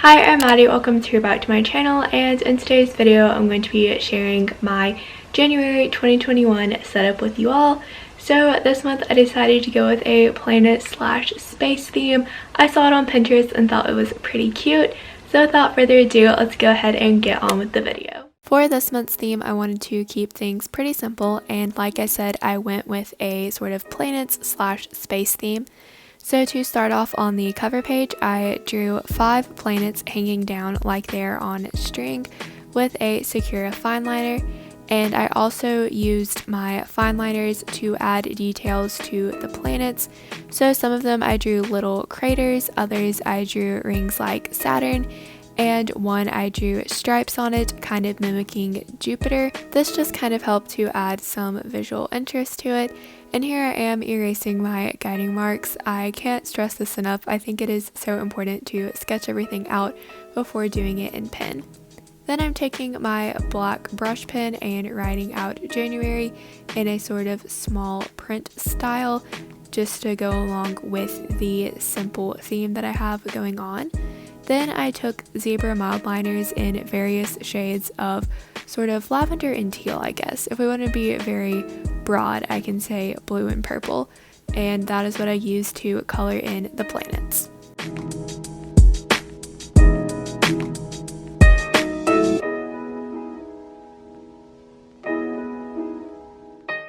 Hi, I'm Maddie. Welcome back to my channel, and in today's video I'm going to be sharing my January 2021 setup with you all. So this month I decided to go with a planet/space theme. I saw it on Pinterest and thought it was pretty cute. So without further ado, let's go ahead and get on with the video. For this month's theme, I wanted to keep things pretty simple, and like I said, I went with a sort of planets/space theme. So to start off on the cover page, I drew 5 planets hanging down like they're on a string with a Sakura fine liner, and I also used my fine liners to add details to the planets. So some of them I drew little craters, others I drew rings like Saturn, and one I drew stripes on it, kind of mimicking Jupiter. This just kind of helped to add some visual interest to it. And here I am erasing my guiding marks. I can't stress this enough. I think it is so important to sketch everything out before doing it in pen. Then I'm taking my black brush pen and writing out January in a sort of small print style, just to go along with the simple theme that I have going on. Then I took zebra mild liners in various shades of sort of lavender and teal, I guess. If we want to be very broad, I can say blue and purple, and that is what I used to color in the planets.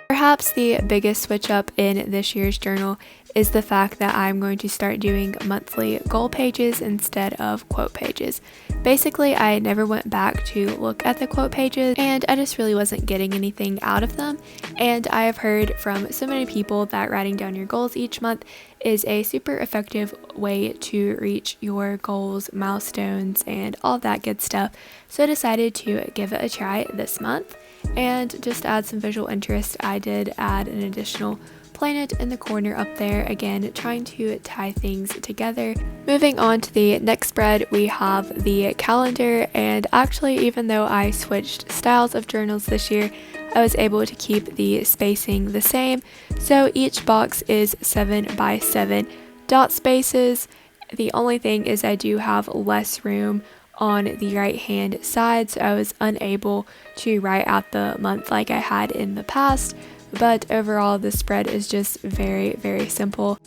Perhaps the biggest switch up in this year's journal is the fact that I'm going to start doing monthly goal pages instead of quote pages. Basically, I never went back to look at the quote pages, and I just really wasn't getting anything out of them. And I have heard from so many people that writing down your goals each month is a super effective way to reach your goals, milestones, and all that good stuff. So I decided to give it a try this month. And just to add some visual interest, I did add an additional planet in the corner up there, again trying to tie things together. Moving on to the next spread, we have the calendar, and actually, even though I switched styles of journals this year, I was able to keep the spacing the same. So each box is 7 by 7 dot spaces. The only thing is I do have less room on the right hand side, so I was unable to write out the month like I had in the past, but overall the spread is just very, very simple.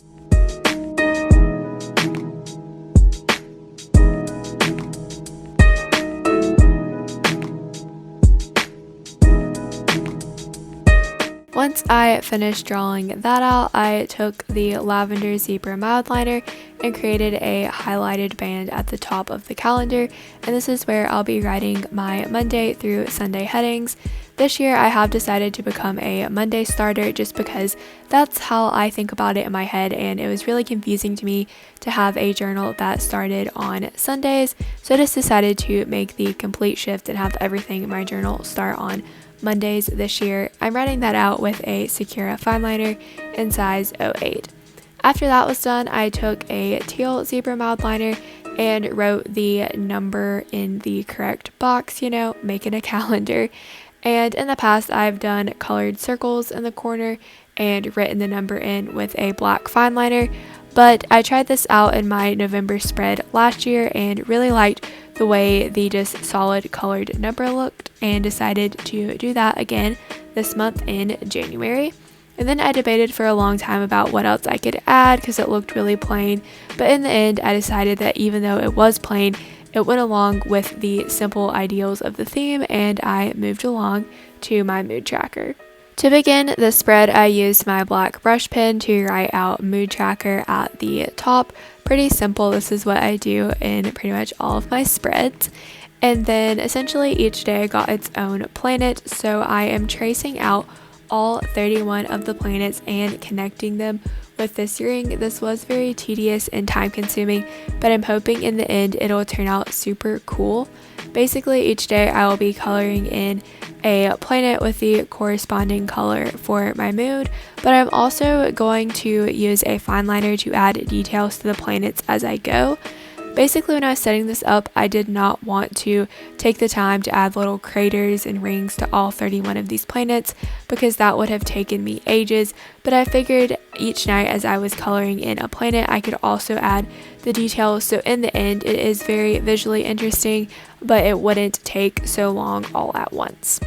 Once I finished drawing that out, I took the lavender zebra mild liner and created a highlighted band at the top of the calendar, and this is where I'll be writing my Monday through Sunday headings. This year I have decided to become a Monday starter just because that's how I think about it in my head, and it was really confusing to me to have a journal that started on Sundays, so I just decided to make the complete shift and have everything in my journal start on Mondays this year. I'm writing that out with a Sakura fine liner in size 08. After that was done, I took a teal zebra mild liner and wrote the number in the correct box, making a calendar. And in the past, I've done colored circles in the corner and written the number in with a black fine liner, but I tried this out in my November spread last year and really liked the way the just solid colored number looked, and decided to do that again this month in January. And then I debated for a long time about what else I could add because it looked really plain, but in the end I decided that even though it was plain, it went along with the simple ideals of the theme, and I moved along to my mood tracker. To begin the spread, I used my black brush pen to write out mood tracker at the top. Pretty simple. This is what I do in pretty much all of my spreads. And then essentially each day got its own planet, so I am tracing out all 31 of the planets and connecting them with this ring. This was very tedious and time consuming, but I'm hoping in the end it'll turn out super cool. Basically each day I will be coloring in a planet with the corresponding color for my mood, but I'm also going to use a fine liner to add details to the planets as I go. Basically, when I was setting this up, I did not want to take the time to add little craters and rings to all 31 of these planets because that would have taken me ages, but I figured each night as I was coloring in a planet, I could also add the details, so in the end, it is very visually interesting, but it wouldn't take so long all at once.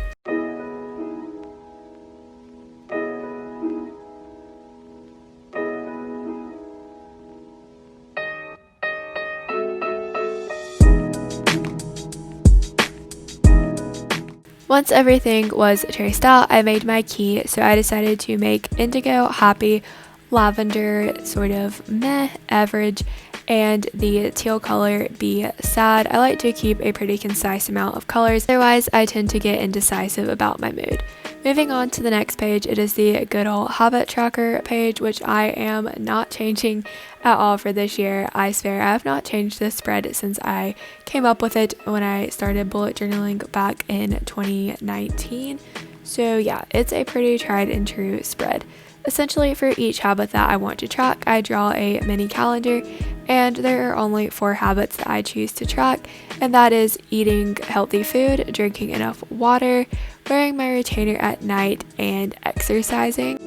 Once everything was traced out, I made my key, so I decided to make indigo, happy, lavender, sort of meh, average, and the teal color be sad. I like to keep a pretty concise amount of colors, otherwise I tend to get indecisive about my mood. Moving on to the next page, it is the good old habit tracker page, which I am not changing at all for this year. I swear I have not changed this spread since I came up with it when I started bullet journaling back in 2019. So yeah, it's a pretty tried and true spread. Essentially, for each habit that I want to track, I draw a mini calendar, and there are only 4 habits that I choose to track, and that is eating healthy food, drinking enough water, wearing my retainer at night, and exercising.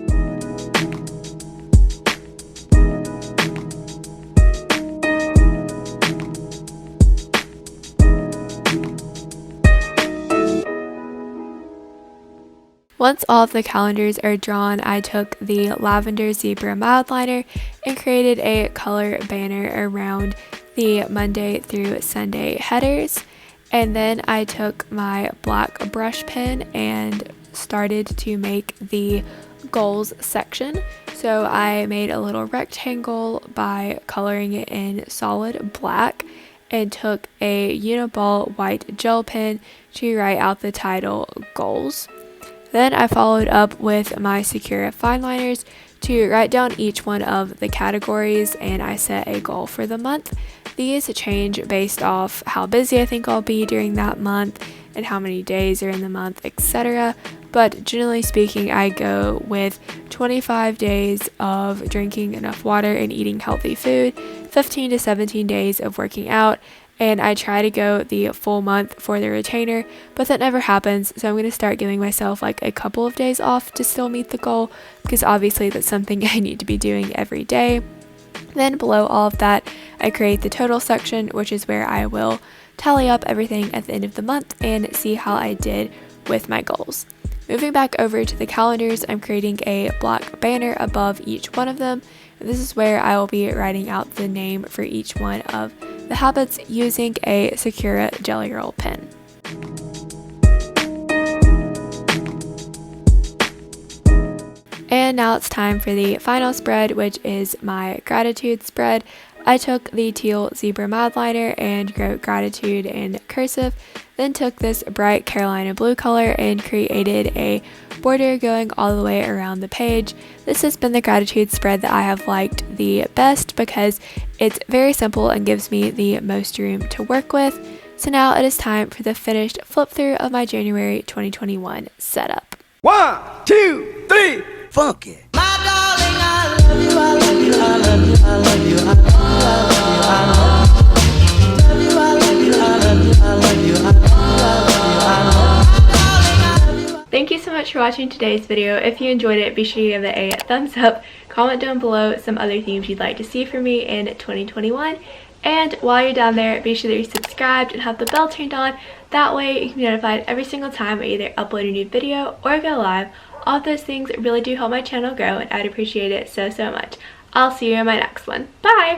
Once all of the calendars are drawn, I took the lavender zebra mildliner and created a color banner around the Monday through Sunday headers. And then I took my black brush pen and started to make the goals section. So I made a little rectangle by coloring it in solid black and took a uniball white gel pen to write out the title goals. Then I followed up with my Secura fine liners to write down each one of the categories, and I set a goal for the month. These change based off how busy I think I'll be during that month and how many days are in the month, etc. But generally speaking, I go with 25 days of drinking enough water and eating healthy food, 15 to 17 days of working out, and I try to go the full month for the retainer, but that never happens, so I'm going to start giving myself like a couple of days off to still meet the goal, because obviously that's something I need to be doing every day. Then below all of that, I create the total section, which is where I will tally up everything at the end of the month and see how I did with my goals. Moving back over to the calendars, I'm creating a black banner above each one of them. And this is where I will be writing out the name for each one of the habits using a Secura Jelly Roll pen. And now it's time for the final spread, which is my gratitude spread. I took the teal zebra mildliner and wrote gratitude in cursive, then took this bright Carolina blue color and created a border going all the way around the page. This has been the gratitude spread that I have liked the best because it's very simple and gives me the most room to work with. So now it is time for the finished flip through of my January 2021 setup. 1, 2, 3, funk it. My darling, I love you, I love you, I love you, I love you, I love you, I love you, I love you, I love you, I love you, I love you, I love you, I love you. Thank you so much for watching today's video. If you enjoyed it, be sure to give it a thumbs up, comment down below some other themes you'd like to see from me in 2021, and while you're down there, be sure that you're subscribed and have the bell turned on. That way you can be notified every single time I either upload a new video or go live. All of those things really do help my channel grow, and I'd appreciate it so much. I'll see you in my next one. Bye!